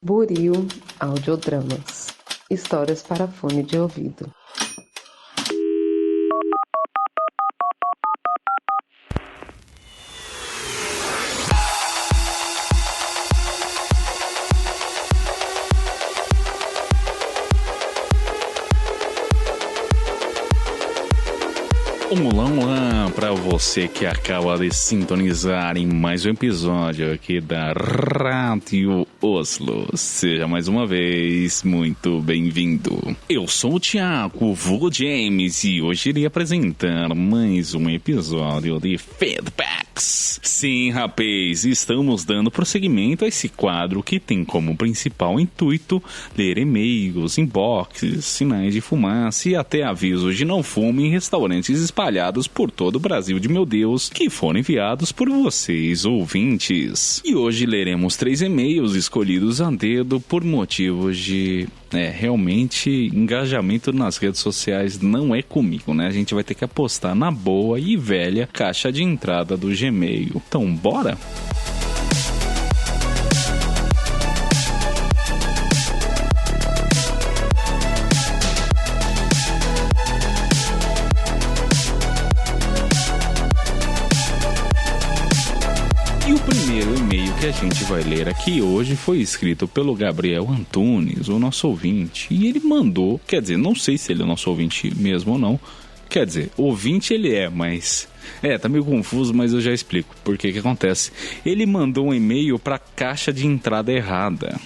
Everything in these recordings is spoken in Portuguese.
Buril Audiodramas. Histórias para fone de ouvido. Olá para você que acaba de sintonizar em mais um episódio aqui da Rádio Oslo. Seja mais uma vez muito bem-vindo. Eu sou o Thiago, vulgo James, e hoje irei apresentar mais um episódio de Feedbacks. Sim, rapaz, estamos dando prosseguimento a esse quadro que tem como principal intuito ler e-mails, inboxes, sinais de fumaça e até avisos de não fume em restaurantes espalhados por todo o Brasil de meu Deus, que foram enviados por vocês, ouvintes. E hoje leremos 3 e-mails escolhidos a dedo por motivos de... realmente, engajamento nas redes sociais não é comigo, né? A gente vai ter que apostar na boa e velha caixa de entrada do Gmail. Então, bora? E o primeiro e-mail que a gente vai ler aqui hoje foi escrito pelo Gabriel Antunes, o nosso ouvinte. E ele mandou, quer dizer, não sei se ele é nosso ouvinte mesmo ou não. Quer dizer, ouvinte ele é, mas... tá meio confuso, mas eu já explico por que acontece. Ele mandou um e-mail para a caixa de entrada errada.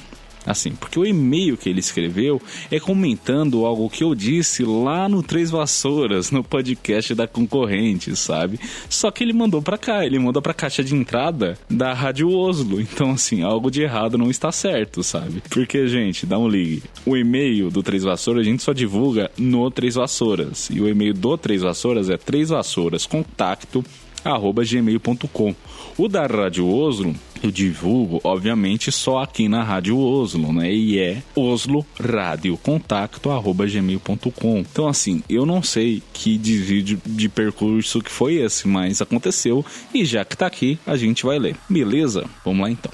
Assim, porque o e-mail que ele escreveu é comentando algo que eu disse lá no Três Vassouras, no podcast da concorrente, sabe? Só que ele mandou pra cá, ele mandou pra caixa de entrada da Rádio Oslo. Então, assim, algo de errado não está certo, sabe? Porque, gente, dá um ligue. O e-mail do Três Vassouras a gente só divulga no Três Vassouras. E o e-mail do Três Vassouras é trêsvassourascontato@gmail.com. O da Rádio Oslo eu divulgo, obviamente, só aqui na Rádio Oslo, né? E é osloradiocontato@gmail.com. Então, assim, eu não sei que desvio de percurso que foi esse, mas aconteceu. E já que tá aqui, a gente vai ler. Beleza? Vamos lá, então.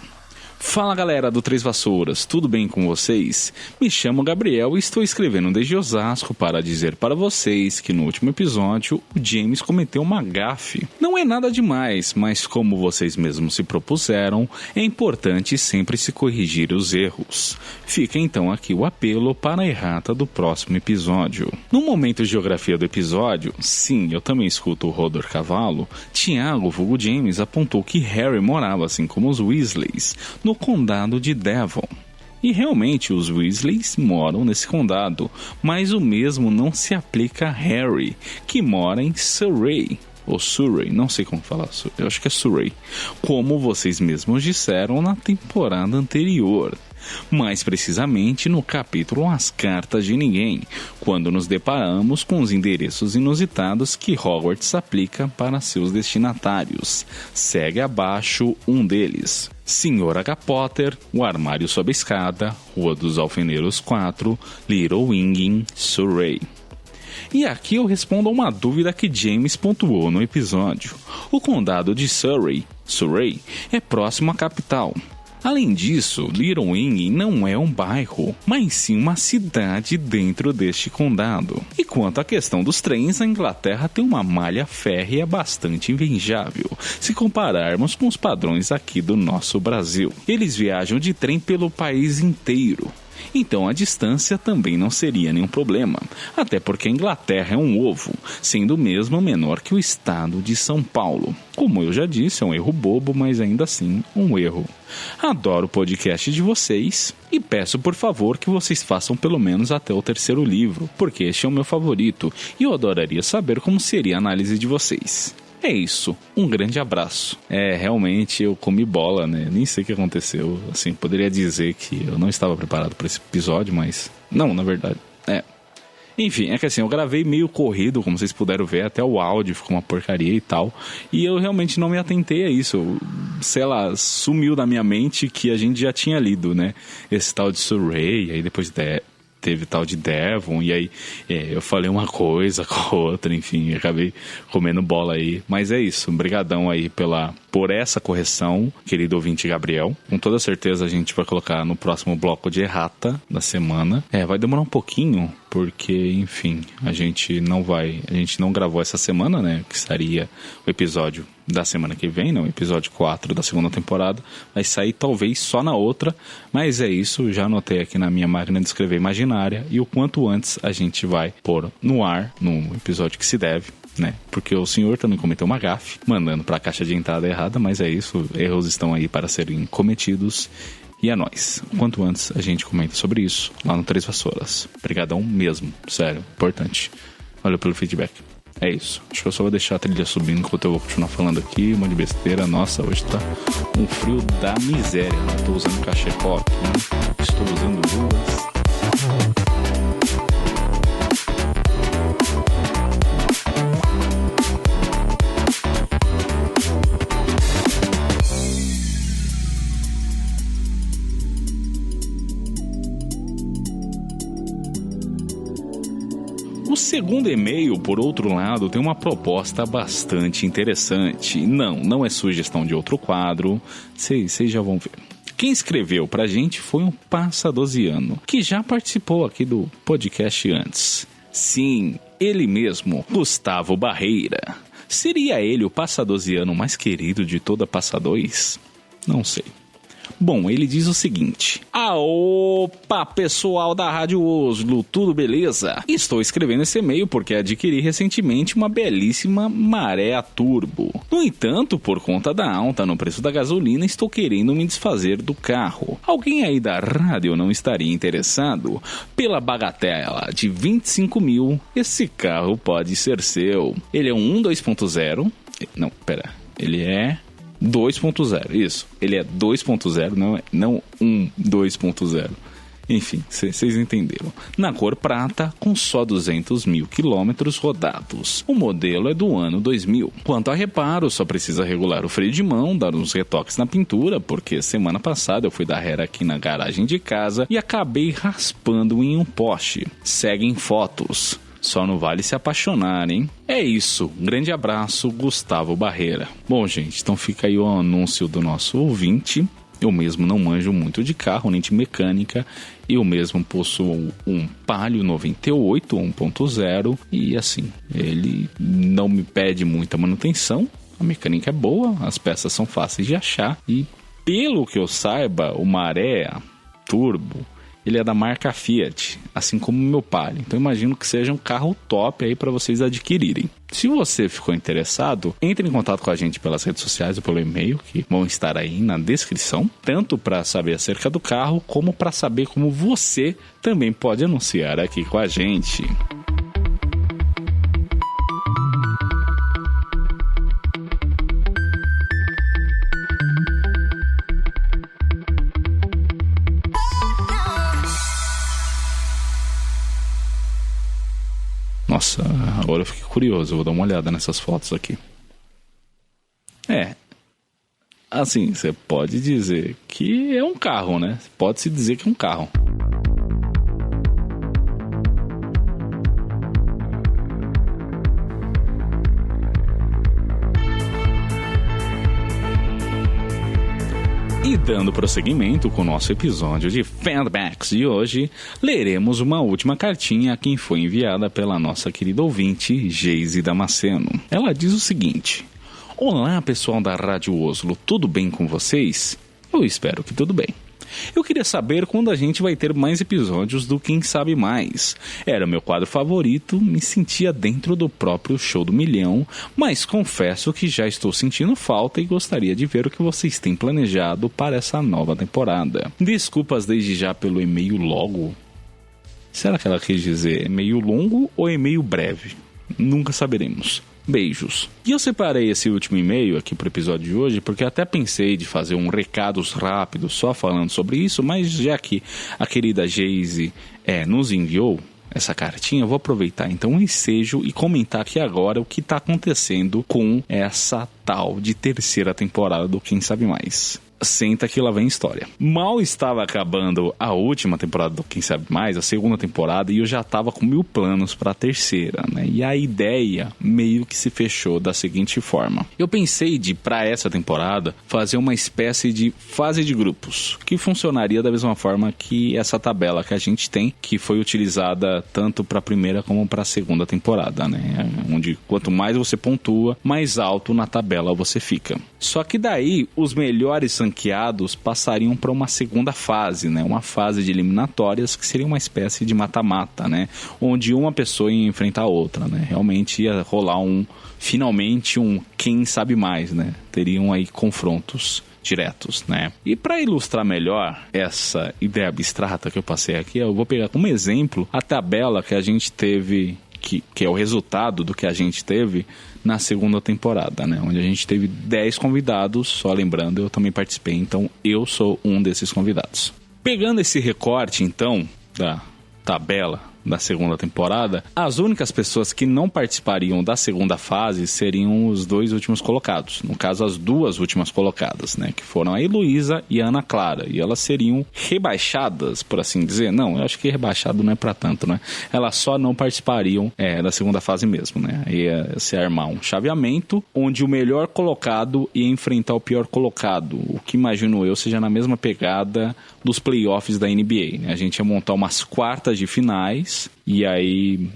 Fala, galera do Três Vassouras, tudo bem com vocês? Me chamo Gabriel e estou escrevendo desde Osasco para dizer para vocês que no último episódio o James cometeu uma gafe. Não é nada demais, mas como vocês mesmos se propuseram, é importante sempre se corrigir os erros. Fica então aqui o apelo para a errata do próximo episódio. No momento de geografia do episódio, sim, eu também escuto o Rodor Cavalo, Thiago, vulgo James, apontou que Harry morava, assim como os Weasleys, no condado de Devon. E realmente os Weasleys moram nesse condado, mas o mesmo não se aplica a Harry, que mora em Surrey, ou Surrey, não sei como falar, eu acho que é Surrey, como vocês mesmos disseram na temporada anterior. Mais precisamente no capítulo As Cartas de Ninguém, quando nos deparamos com os endereços inusitados que Hogwarts aplica para seus destinatários. Segue abaixo um deles. Sr. H. Potter, o armário sob a escada, Rua dos Alfeneiros 4, Little Winging, Surrey. E aqui eu respondo a uma dúvida que James pontuou no episódio. O condado de Surrey, é próximo à capital. Além disso, Little Wing não é um bairro, mas sim uma cidade dentro deste condado. E quanto à questão dos trens, a Inglaterra tem uma malha férrea bastante invejável, se compararmos com os padrões aqui do nosso Brasil. Eles viajam de trem pelo país inteiro. Então a distância também não seria nenhum problema, até porque a Inglaterra é um ovo, sendo mesmo menor que o estado de São Paulo. Como eu já disse, é um erro bobo, mas ainda assim um erro. Adoro o podcast de vocês e peço por favor que vocês façam pelo menos até o 3º livro, porque este é o meu favorito e eu adoraria saber como seria a análise de vocês. É isso, um grande abraço. Realmente eu comi bola, né? Nem sei o que aconteceu. Assim, poderia dizer que eu não estava preparado para esse episódio, mas... Não, na verdade, Enfim, é que assim, eu gravei meio corrido, como vocês puderam ver, até o áudio ficou uma porcaria e tal. E eu realmente não me atentei a isso. Sei lá, sumiu da minha mente que a gente já tinha lido, né? Esse tal de Surrey, aí depois teve tal de Devon, e aí eu falei uma coisa com a outra, enfim, acabei comendo bola aí. Mas é isso, brigadão aí por essa correção, querido ouvinte Gabriel. Com toda certeza a gente vai colocar no próximo bloco de errata da semana. Vai demorar um pouquinho, porque, enfim, a gente não gravou essa semana, né, que seria o episódio da semana que vem, não, o episódio 4 da segunda temporada, vai sair talvez só na outra, mas é isso, já anotei aqui na minha máquina de escrever imaginária, e o quanto antes a gente vai pôr no ar, no episódio que se deve, né, porque o senhor também cometeu uma gafe, mandando para a caixa de entrada errada, mas é isso, erros estão aí para serem cometidos, e é nóis. Quanto antes a gente comenta sobre isso lá no Três Vassouras. Obrigadão mesmo, sério, importante. Valeu pelo feedback. É isso. Acho que eu só vou deixar a trilha subindo enquanto eu vou continuar falando aqui. Um monte de besteira. Nossa, hoje tá um frio da miséria. Não tô usando cachecol aqui, né? Estou usando luvas. O segundo e-mail, por outro lado, tem uma proposta bastante interessante. Não é sugestão de outro quadro, vocês já vão ver. Quem escreveu pra gente foi um passadosiano, que já participou aqui do podcast antes. Sim, ele mesmo, Gustavo Barreira. Seria ele o passadosiano mais querido de toda Passa 2? Não sei. Bom, ele diz o seguinte: opa, pessoal da Rádio Oslo, tudo beleza? Estou escrevendo esse e-mail porque adquiri recentemente uma belíssima Maré a turbo. No entanto, por conta da alta no preço da gasolina, estou querendo me desfazer do carro. Alguém aí da rádio não estaria interessado? Pela bagatela de 25 mil, esse carro pode ser seu. Ele é um 2.0... Não, pera. Ele é 2.0, isso. Ele é 2.0, não 2.0. Enfim, vocês entenderam. Na cor prata, com só 200 mil quilômetros rodados. O modelo é do ano 2000. Quanto a reparo, só precisa regular o freio de mão, dar uns retoques na pintura, porque semana passada eu fui dar ré aqui na garagem de casa e acabei raspando em um poste. Seguem fotos. Só não vale se apaixonar, hein? É isso. Um grande abraço, Gustavo Barreira. Bom, gente, então fica aí o anúncio do nosso ouvinte. Eu mesmo não manjo muito de carro, nem de mecânica. Eu mesmo possuo um Palio 98 1.0 e assim, ele não me pede muita manutenção. A mecânica é boa, as peças são fáceis de achar e, pelo que eu saiba, o Maré Turbo, ele é da marca Fiat, assim como o meu Palio. Então imagino que seja um carro top aí para vocês adquirirem. Se você ficou interessado, entre em contato com a gente pelas redes sociais ou pelo e-mail, que vão estar aí na descrição, tanto para saber acerca do carro, como para saber como você também pode anunciar aqui com a gente. Nossa, agora eu fiquei curioso, eu vou dar uma olhada nessas fotos aqui. Assim, você pode dizer que é um carro, né? Pode-se dizer que é um carro. E dando prosseguimento com o nosso episódio de Feedbacks de hoje, leremos uma última cartinha que foi enviada pela nossa querida ouvinte, Geise Damasceno. Ela diz o seguinte: olá pessoal da Rádio Oslo, tudo bem com vocês? Eu espero que tudo bem. Eu queria saber quando a gente vai ter mais episódios do Quem Sabe Mais. Era meu quadro favorito, me sentia dentro do próprio Show do Milhão, mas confesso que já estou sentindo falta e gostaria de ver o que vocês têm planejado para essa nova temporada. Desculpas desde já pelo e-mail logo. Será que ela quis dizer e-mail longo ou e-mail breve? Nunca saberemos. Beijos. E eu separei esse último e-mail aqui pro episódio de hoje porque até pensei de fazer um recados rápidos só falando sobre isso, mas já que a querida Geise nos enviou essa cartinha, eu vou aproveitar então o ensejo e comentar aqui agora o que está acontecendo com essa tal de terceira temporada do Quem Sabe Mais. senta que lá vem história. Mal estava acabando a última temporada do Quem Sabe Mais, a segunda temporada, e eu já tava com 1000 planos para a terceira, né? E a ideia meio que se fechou da seguinte forma. Eu pensei de, para essa temporada, fazer uma espécie de fase de grupos, que funcionaria da mesma forma que essa tabela que a gente tem, que foi utilizada tanto para a primeira como para a segunda temporada, né? Onde quanto mais você pontua, mais alto na tabela você fica. Só que daí, os melhores ranqueados passariam para uma segunda fase, né? Uma fase de eliminatórias que seria uma espécie de mata-mata, né? Onde uma pessoa ia enfrentar a outra, né? Realmente ia rolar finalmente um quem sabe mais, né? Teriam aí confrontos diretos, né? E para ilustrar melhor essa ideia abstrata que eu passei aqui, eu vou pegar como exemplo a tabela que a gente teve, que é o resultado do que a gente teve na segunda temporada, né? Onde a gente teve 10 convidados, só lembrando, eu também participei, então eu sou um desses convidados. Pegando esse recorte, então, da tabela da segunda temporada, as únicas pessoas que não participariam da segunda fase seriam os 2 últimos colocados. No caso, as 2 últimas colocadas, né? Que foram a Heloísa e a Ana Clara. E elas seriam rebaixadas, por assim dizer. Não, eu acho que rebaixado não é pra tanto, né? Elas só não participariam da segunda fase mesmo, né? Ia se armar um chaveamento onde o melhor colocado ia enfrentar o pior colocado. O que imagino eu seja na mesma pegada dos playoffs da NBA, né? A gente ia montar umas quartas de finais e aí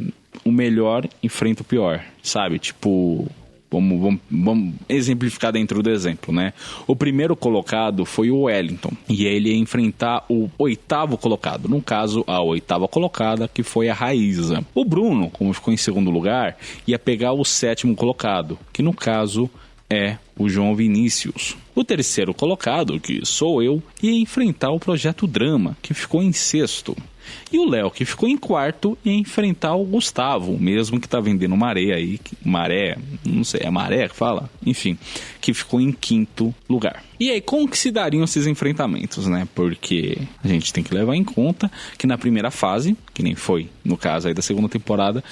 o melhor enfrenta o pior, sabe? Tipo, vamos exemplificar dentro do exemplo, né? O primeiro colocado foi o Wellington e ele ia enfrentar o 8º colocado, no caso a 8ª colocada, que foi a Raíza. O Bruno, como ficou em segundo lugar, ia pegar o 7º colocado, que no caso é o João Vinícius. O terceiro colocado, que sou eu, ia enfrentar o Projeto Drama, que ficou em 6º. E o Léo, que ficou em 4º, ia enfrentar o Gustavo, mesmo que tá vendendo maré aí, não sei, é maré que fala? Enfim, que ficou em 5º lugar. E aí, como que se dariam esses enfrentamentos, né? Porque a gente tem que levar em conta que na primeira fase, que nem foi no caso aí da segunda temporada,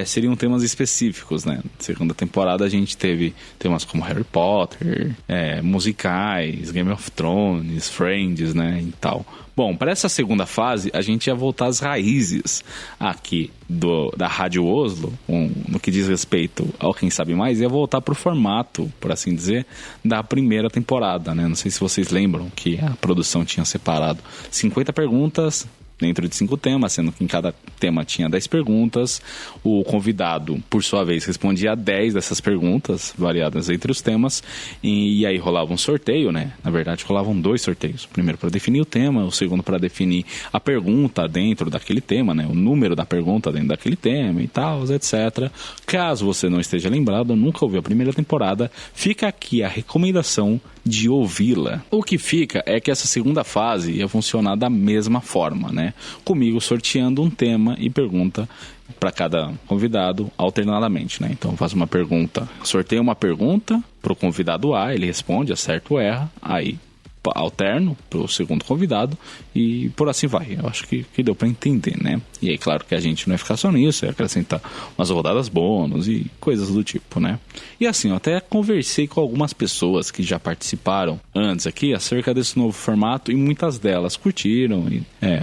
seriam temas específicos, né? Na segunda temporada a gente teve temas como Harry Potter, musicais, Game of Thrones, Friends, né? E tal. Bom, para essa segunda fase, a gente ia voltar às raízes aqui da Rádio Oslo, no que diz respeito ao Quem Sabe Mais, ia voltar para o formato, por assim dizer, da primeira temporada, né? Não sei se vocês lembram que a produção tinha separado 50 perguntas dentro de 5 temas, sendo que em cada tema tinha 10 perguntas. O convidado, por sua vez, respondia a 10 dessas perguntas, variadas entre os temas, e aí rolava um sorteio, né? Na verdade, rolavam 2 sorteios. O primeiro para definir o tema, o segundo para definir a pergunta dentro daquele tema, né? O número da pergunta dentro daquele tema e tal, etc. Caso você não esteja lembrado, nunca ouviu a primeira temporada, fica aqui a recomendação de ouvi-la. O que fica é que essa segunda fase ia funcionar da mesma forma, né? Comigo sorteando um tema e pergunta para cada convidado alternadamente, né? Então eu faço uma pergunta, sorteio uma pergunta para o convidado A, ele responde, acerta ou erra, aí alterno para o segundo convidado e por assim vai. Eu acho que deu para entender, né? E aí, claro que a gente não vai ficar só nisso, ia acrescentar umas rodadas bônus e coisas do tipo, né? E assim, eu até conversei com algumas pessoas que já participaram antes aqui acerca desse novo formato e muitas delas curtiram e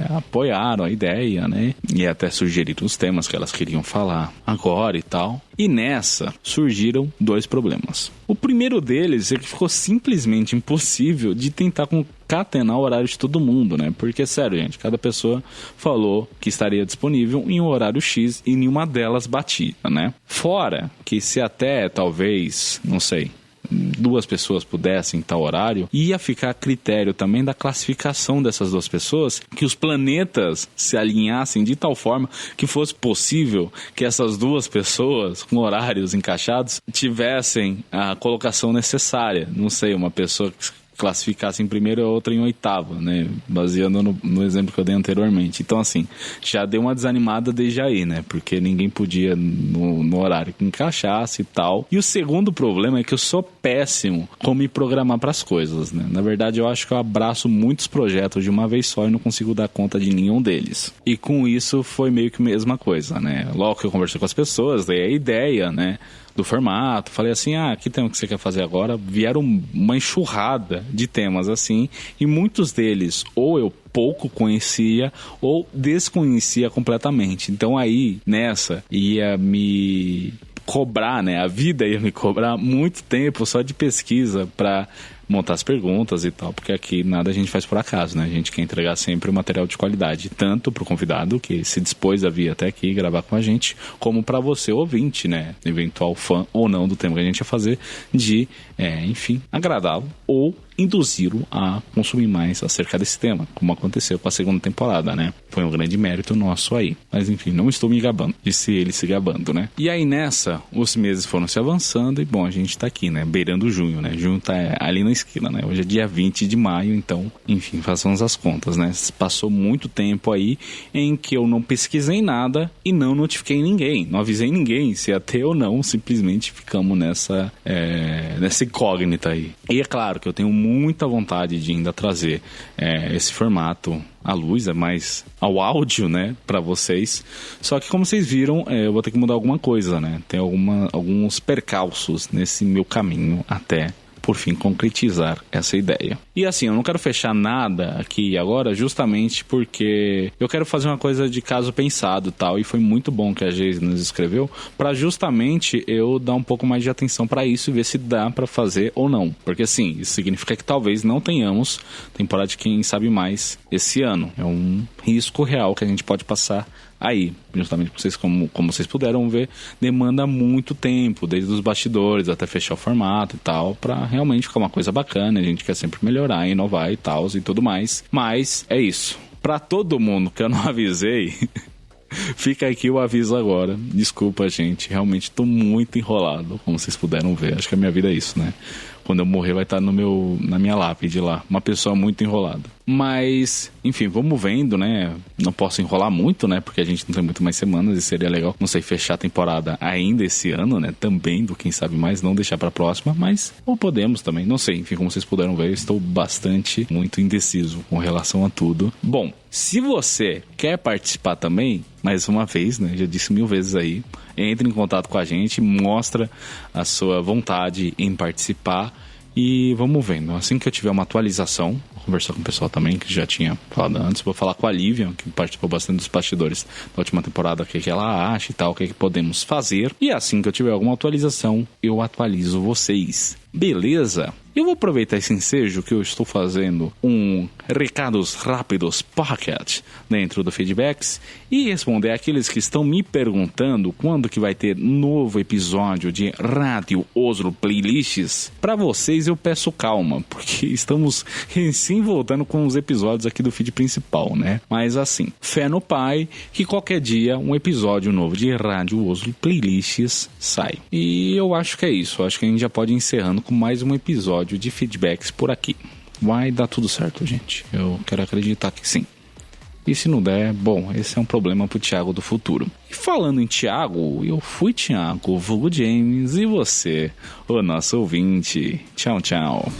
apoiaram a ideia, né? E até sugeriram os temas que elas queriam falar agora e tal. E nessa surgiram 2 problemas. O primeiro deles é que ficou simplesmente impossível de tentar concatenar o horário de todo mundo, né? Porque, sério, gente, cada pessoa falou que estaria disponível em um horário X e nenhuma delas batia, né? Fora que se até, talvez, não sei, 2 pessoas pudessem em tal horário, ia ficar a critério também da classificação dessas 2 pessoas, que os planetas se alinhassem de tal forma que fosse possível que essas 2 pessoas com horários encaixados tivessem a colocação necessária. Não sei, uma pessoa que classificasse em primeiro e a outra em 8º, né? Baseando no exemplo que eu dei anteriormente. Então, assim, já deu uma desanimada desde aí, né? Porque ninguém podia no horário que encaixasse e tal. E o segundo problema é que eu sou péssimo como me programar para as coisas, né? Na verdade, eu acho que eu abraço muitos projetos de uma vez só e não consigo dar conta de nenhum deles. E com isso foi meio que a mesma coisa, né? Logo que eu conversei com as pessoas, dei a ideia, né? do formato. Falei assim, que tema que você quer fazer agora? Vieram uma enxurrada de temas assim, e muitos deles ou eu pouco conhecia ou desconhecia completamente. Então aí, nessa, ia me cobrar, né? A vida ia me cobrar muito tempo só de pesquisa para montar as perguntas e tal, porque aqui nada a gente faz por acaso, né? A gente quer entregar sempre um material de qualidade, tanto pro convidado que se dispôs a vir até aqui gravar com a gente, como para você ouvinte, né? Eventual fã ou não do tema que a gente ia fazer, de, enfim, agradá-lo ou induzi-lo a consumir mais acerca desse tema, como aconteceu com a segunda temporada, né? Foi um grande mérito nosso aí. Mas enfim, não estou me gabando, disse ele se gabando, né? E aí nessa, os meses foram se avançando e bom, a gente tá aqui, né? Beirando junho, né? Junho tá ali na esquina, né? Hoje é dia 20 de maio, então, enfim, façamos as contas, né? Passou muito tempo aí em que eu não pesquisei nada e não notifiquei ninguém, não avisei ninguém se ia ter ou não, simplesmente ficamos nessa incógnita aí. E é claro que eu tenho muita vontade de ainda trazer esse formato à luz, mais ao áudio, né, para vocês. Só que como vocês viram, eu vou ter que mudar alguma coisa, né? Tem alguns percalços nesse meu caminho até por fim concretizar essa ideia. E assim, eu não quero fechar nada aqui agora, justamente porque eu quero fazer uma coisa de caso pensado e tal, e foi muito bom que a Geise nos escreveu, para justamente eu dar um pouco mais de atenção para isso e ver se dá para fazer ou não. Porque assim, isso significa que talvez não tenhamos temporada de Quem Sabe Mais esse ano. É um risco real que a gente pode passar aí, justamente porque vocês, como vocês puderam ver, demanda muito tempo, desde os bastidores até fechar o formato e tal, pra realmente ficar uma coisa bacana. A gente quer sempre melhorar, inovar e tal, e tudo mais. Mas é isso. Pra todo mundo que eu não avisei, fica aqui o aviso agora. Desculpa, gente, realmente tô muito enrolado, como vocês puderam ver. Acho que a minha vida é isso, né? Quando eu morrer vai estar na minha lápide lá. Uma pessoa muito enrolada. Mas, enfim, vamos vendo, né? Não posso enrolar muito, né? Porque a gente não tem muito mais semanas e seria legal, não sei, fechar a temporada ainda esse ano, né? Também do Quem Sabe Mais, não deixar pra próxima, mas ou podemos também, não sei. Enfim, como vocês puderam ver, eu estou muito indeciso com relação a tudo. Bom, se você quer participar também, mais uma vez, né? Já disse 1000 vezes aí, entre em contato com a gente, mostra a sua vontade em participar e vamos vendo. Assim que eu tiver uma atualização, vou conversar com o pessoal também que já tinha falado antes, vou falar com a Lívia, que participou bastante dos bastidores da última temporada, o que ela acha e tal, o que podemos fazer. E assim que eu tiver alguma atualização, eu atualizo vocês. Beleza? Eu vou aproveitar esse ensejo que eu estou fazendo um Recados Rápidos Pocket dentro do Feedbacks e responder àqueles que estão me perguntando quando que vai ter novo episódio de Rádio Oslo Playlists. Para vocês eu peço calma, porque estamos recém voltando com os episódios aqui do feed principal, né? Mas assim, fé no pai que qualquer dia um episódio novo de Rádio Oslo Playlists sai. E eu acho que é isso, acho que a gente já pode ir encerrando com mais um episódio de feedbacks por aqui. Vai dar tudo certo, gente. Eu quero acreditar que sim. E se não der, bom, esse é um problema pro Thiago do futuro. E falando em Thiago, eu fui Thiago, vulgo James, e você, o nosso ouvinte. Tchau, tchau.